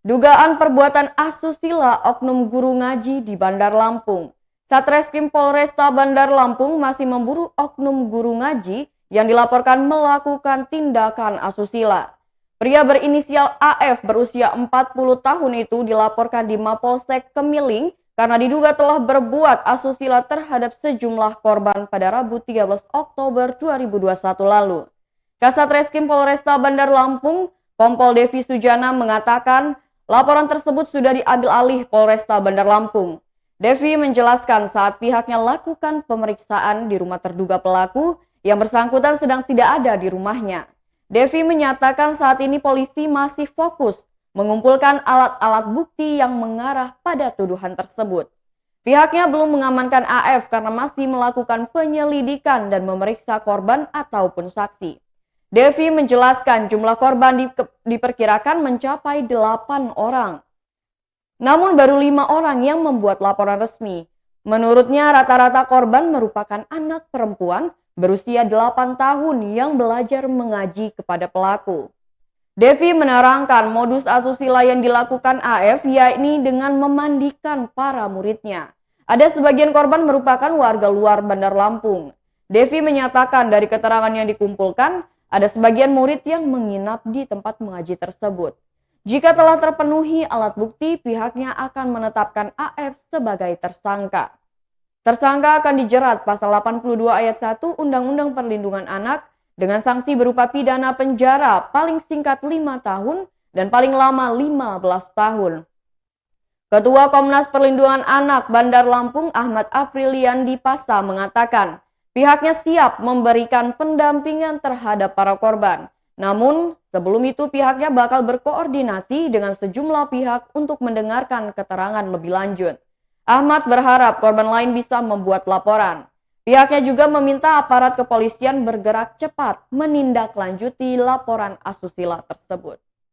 Dugaan perbuatan asusila oknum guru ngaji di Bandar Lampung. Satreskrim Polresta Bandar Lampung masih memburu oknum guru ngaji yang dilaporkan melakukan tindakan asusila. Pria berinisial AF berusia 40 tahun itu dilaporkan di Mapolsek Kemiling karena diduga telah berbuat asusila terhadap sejumlah korban pada Rabu 13 Oktober 2021 lalu. Kasat Reskrim Polresta Bandar Lampung, Kompol Devi Sujana mengatakan laporan tersebut sudah diambil alih Polresta Bandar Lampung. Devi menjelaskan saat pihaknya lakukan pemeriksaan di rumah terduga pelaku yang bersangkutan sedang tidak ada di rumahnya. Devi menyatakan saat ini polisi masih fokus mengumpulkan alat-alat bukti yang mengarah pada tuduhan tersebut. Pihaknya belum mengamankan AF karena masih melakukan penyelidikan dan memeriksa korban ataupun saksi. Devi menjelaskan jumlah korban diperkirakan mencapai 8 orang. Namun baru 5 orang yang membuat laporan resmi. Menurutnya rata-rata korban merupakan anak perempuan berusia 8 tahun yang belajar mengaji kepada pelaku. Devi menerangkan modus asusila yang dilakukan AF yakni dengan memandikan para muridnya. Ada sebagian korban merupakan warga luar Bandar Lampung. Devi menyatakan dari keterangan yang dikumpulkan, ada sebagian murid yang menginap di tempat mengaji tersebut. Jika telah terpenuhi alat bukti, pihaknya akan menetapkan AF sebagai tersangka. Tersangka akan dijerat pasal 82 ayat 1 Undang-Undang Perlindungan Anak dengan sanksi berupa pidana penjara paling singkat 5 tahun dan paling lama 15 tahun. Ketua Komnas Perlindungan Anak Bandar Lampung Ahmad Aprilian Dipasa mengatakan pihaknya siap memberikan pendampingan terhadap para korban. Namun sebelum itu pihaknya bakal berkoordinasi dengan sejumlah pihak untuk mendengarkan keterangan lebih lanjut. Ahmad berharap korban lain bisa membuat laporan. Pihaknya juga meminta aparat kepolisian bergerak cepat menindaklanjuti laporan asusila tersebut.